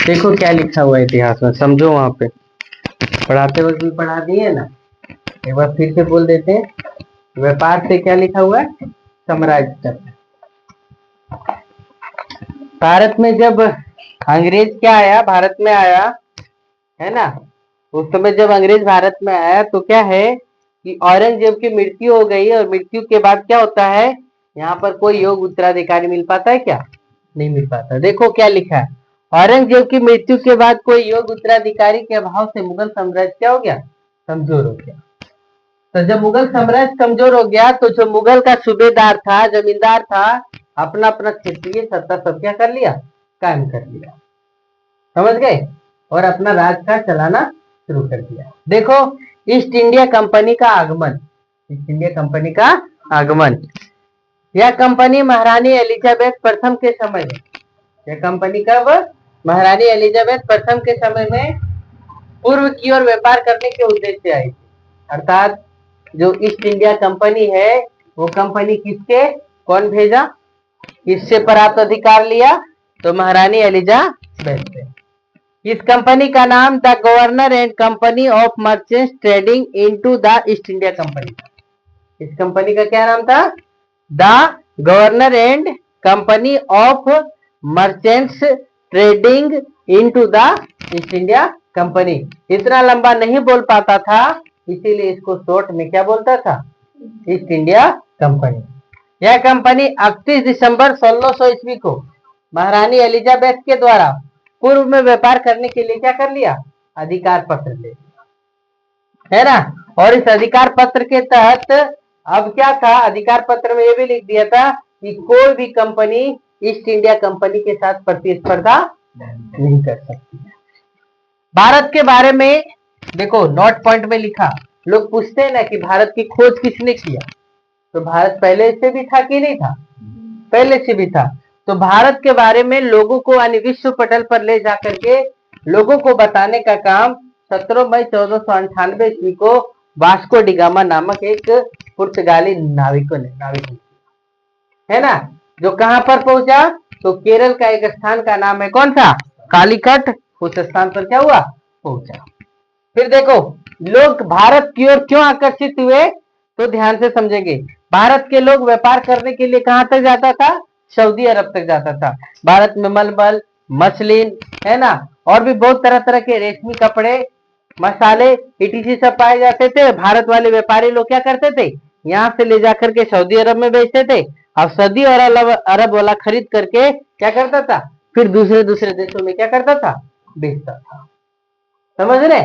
देखो क्या लिखा हुआ है इतिहास में, समझो। वहां पे पढ़ाते वक्त भी पढ़ा दिए ना, एक बार फिर से बोल देते हैं। व्यापार से क्या लिखा हुआ है? साम्राज्य तक। भारत में जब अंग्रेज क्या आया, भारत में आया है ना, उस समय जब अंग्रेज भारत में आया तो क्या है कि औरंगजेब की मृत्यु हो गई, और मृत्यु के बाद क्या होता है, यहाँ पर कोई योग्य उत्तराधिकारी मिल पाता है क्या? नहीं मिल पाता। देखो क्या लिखा है, औरंगजेब की मृत्यु के बाद कोई योग्य उत्तराधिकारी के अभाव से मुगल साम्राज्य क्या हो गया? कमजोर हो गया। तो जब मुगल साम्राज्य कमजोर हो गया तो जो मुगल का सूबेदार था, जमींदार था, अपना अपना क्षेत्रीय सत्ता सब क्या कर लिया? कायम कर लिया। समझ गए? और अपना राज का चलाना शुरू कर दिया। देखो ईस्ट इंडिया कंपनी का आगमन, ईस्ट इंडिया कंपनी का आगमन, यह कंपनी महारानी एलिजाबेथ प्रथम के समय में, यह कंपनी कब? महारानी एलिजाबेथ प्रथम के समय में पूर्व की ओर व्यापार करने के उद्देश्य से आई थी। अर्थात जो ईस्ट इंडिया कंपनी है वो कंपनी किसके, कौन भेजा, किससे प्राप्त अधिकार लिया? तो महारानी एलिजाबेथ से। इस कंपनी का नाम the governor and company of merchants trading into the east India company. इस कंपनी का क्या नाम था? The governor and company of merchants trading into the east India company. इतना लंबा नहीं बोल पाता था, इसीलिए इसको शॉर्ट में क्या बोलता था? East India company. यह कंपनी 31 दिसंबर 1600 ईस्वी को महारानी एलिजाबेथ के द्वारा पूर्व में व्यापार करने के लिए क्या कर लिया? अधिकार पत्र ले लिया, है ना। और इस अधिकार पत्र के तहत अब क्या था, अधिकार पत्र में ये भी लिख दिया था कि कोई भी कंपनी ईस्ट इंडिया कंपनी के साथ प्रतिस्पर्धा नहीं कर सकती। भारत के बारे में देखो नोट पॉइंट में लिखा, लोग पूछते हैं ना कि भारत की खोज किसने किया, तो भारत पहले से भी था कि नहीं था? पहले से भी था। तो भारत के बारे में लोगों को यानी विश्व पटल पर ले जाकर के लोगों को बताने का काम 17 मई 1498 ईस्वी को वास्को डिगामा नामक एक पुर्तगाली नाविक ने, है ना, जो कहां पर पहुंचा? तो केरल का एक स्थान का नाम है कौन सा? कालीकट। उस स्थान पर क्या हुआ? पहुंचा। फिर देखो लोग भारत की ओर क्यों आकर्षित हुए, तो ध्यान से समझेंगे। भारत के लोग व्यापार करने के लिए कहां तक जाता था? सऊदी अरब तक जाता था। भारत में मलमल, मसलिन, है ना, और भी बहुत तरह तरह के रेशमी कपड़े, मसाले, इटीसी सब पाए जाते थे। भारत वाले व्यापारी लोग क्या करते थे? यहाँ से ले जाकर के सऊदी अरब में बेचते थे, और सऊदी और अरब वाला खरीद करके क्या करता था? फिर दूसरे दूसरे देशों में क्या करता था? बेचता था। समझ रहे?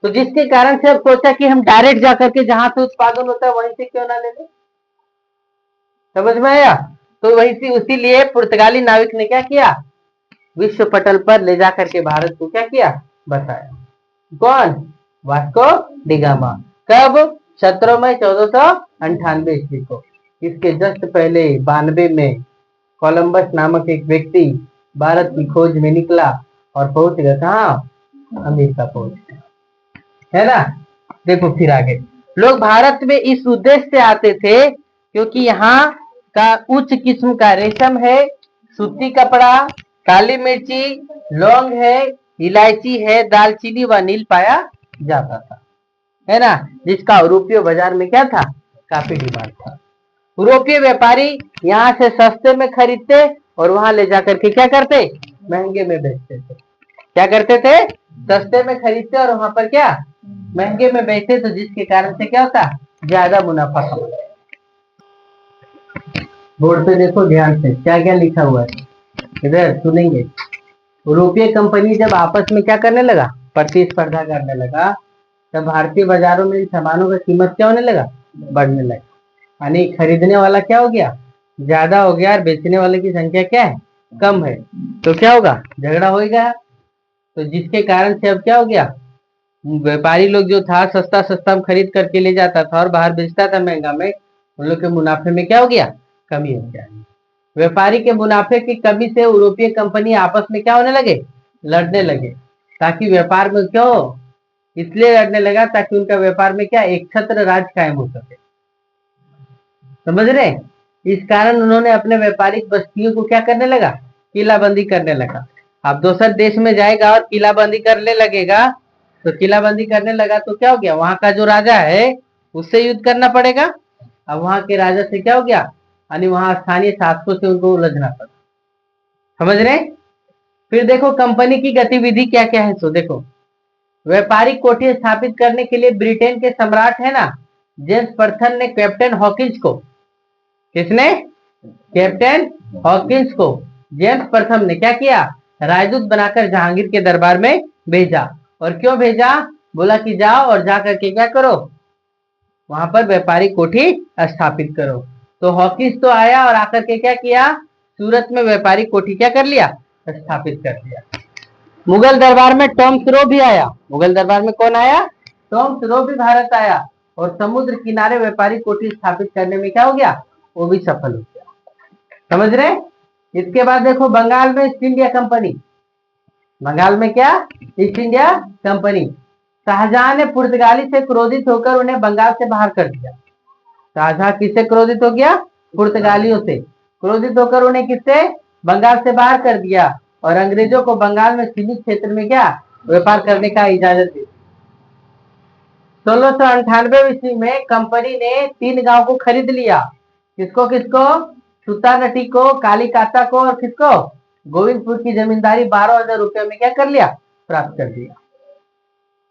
तो जिसके कारण से अब सोचा कि हम डायरेक्ट जाकर के जहां से उत्पादन होता है वहीं से क्यों ना ले लें। समझ में आया? तो वहीं से उसीलिए पुर्तगाली नाविक ने क्या किया? विश्व पटल पर ले जाकर के भारत को क्या किया? बताया। कौन? Vasco da Gama. कब? 17 मई 1498 ईस्वी को। इसके जस्ट पहले 92 में कोलंबस नामक एक व्यक्ति भारत की खोज में निकला और पहुंच गया कहां? अमेरिका पहुंच गया, है ना। देखो फिर आगे, लोग भारत में इस उद्देश्य से आते थे क्योंकि यहाँ का उच्च किस्म का रेशम है, सूती कपड़ा, काली मिर्ची, लौंग है, इलायची है, दालचीनी व नील पाया जाता था, है ना, जिसका यूरोपीय बाजार में क्या था? काफी डिमांड था। यूरोपीय व्यापारी यहाँ से सस्ते में खरीदते और वहां ले जाकर के क्या करते? महंगे में बेचते थे। क्या करते थे? सस्ते में खरीदते और वहां पर क्या? महंगे में बेचते, तो जिसके कारण से क्या होता? ज्यादा मुनाफा कमाते। बोर्ड पे देखो ध्यान से क्या क्या लिखा हुआ है, इधर सुनेंगे। यूरोपीय कंपनी जब आपस में क्या करने लगा? प्रतिस्पर्धा करने लगा, तब भारतीय बाजारों में इन सामानों का कीमत क्या होने लगा? बढ़ने लगा। यानी खरीदने वाला क्या हो गया? ज्यादा हो गया, और बेचने वाले की संख्या क्या है? कम है। तो क्या होगा? झगड़ा हो गया। तो जिसके कारण से अब क्या हो गया? व्यापारी लोग जो था सस्ता सस्ता में खरीद करके ले जाता था और बाहर बेचता था महंगा में, उन लोग के मुनाफे में क्या हो गया? कमी हो गया। व्यापारी के मुनाफे की कमी से यूरोपीय कंपनी आपस में क्या होने लगे? लड़ने लगे। ताकि व्यापार में क्यों? इसलिए लड़ने लगा ताकि उनका व्यापार में क्या? एक छत्र राज कायम हो सके। समझ रहे? इस कारण उन्होंने अपने व्यापारिक बस्तियों को क्या करने लगा? किलाबंदी करने लगा। अब दूसर देश में जाएगा और किलाबंदी करने लगेगा, तो किलाबंदी करने लगा तो क्या हो गया, वहां का जो राजा है उससे युद्ध करना पड़ेगा। अब वहां के राजा से क्या हो गया, यानी वहां स्थानीय शासकों से उनको उलझना पड़ा। समझ रहे? फिर देखो कंपनी की गतिविधि क्या क्या है। सो देखो, व्यापारिक कोठी स्थापित करने के लिए ब्रिटेन के सम्राट है ना जेम्स प्रथम ने कैप्टन हॉकिंस को, किसने, कैप्टन हॉकिंस को जेम्स प्रथम ने क्या किया, राजदूत बनाकर जहांगीर के दरबार में भेजा। और क्यों भेजा, बोला कि जाओ और जा करके क्या करो, वहां पर व्यापारिक कोठी स्थापित करो। तो हॉकिंस तो आया और आकर के क्या किया, सूरत में व्यापारिक कोठी क्या कर लिया, स्थापित कर लिया। मुगल दरबार में टॉम स्रो भी आया। मुगल दरबार में कौन आया, टॉम स्रो भी भारत आया और समुद्र किनारे व्यापारिक कोठी स्थापित करने में क्या हो गया, वो भी सफल हो गया। समझ रहे? इसके बाद देखो बंगाल में ईस्ट इंडिया कंपनी। बंगाल में क्या, ईस्ट इंडिया कंपनी। शाहजहां ने पुर्तगाली से क्रोधित होकर उन्हें बंगाल से बाहर कर दिया। शाहजहां किससे क्रोधित हो गया, पुर्तगालियों से क्रोधित होकर उन्हें किससे, बंगाल से बाहर कर दिया और अंग्रेजों को बंगाल में सीमित क्षेत्र में क्या, व्यापार करने का इजाजत दी। 1698 ईस्वी में कंपनी ने 3 गांव को खरीद लिया। किसको किसको, सुतानटी को, कालीकाता को और किसको, गोविंदपुर की जमींदारी 12,000 रुपये में क्या कर लिया, प्राप्त कर दिया।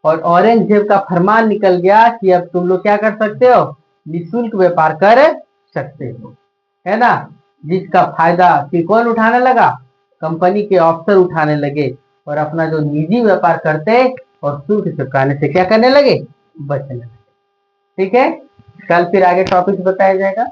और औरंगजेब का फरमान निकल गया कि अब तुम लोग क्या कर सकते हो, निःशुल्क व्यापार कर सकते हो, है ना। जिसका फायदा फिर कौन उठाने लगा, कंपनी के अफसर उठाने लगे और अपना जो निजी व्यापार करते और शुल्क चुकाने से क्या करने लगे, बचने लगे। ठीक है, कल फिर आगे टॉपिक बताया जाएगा।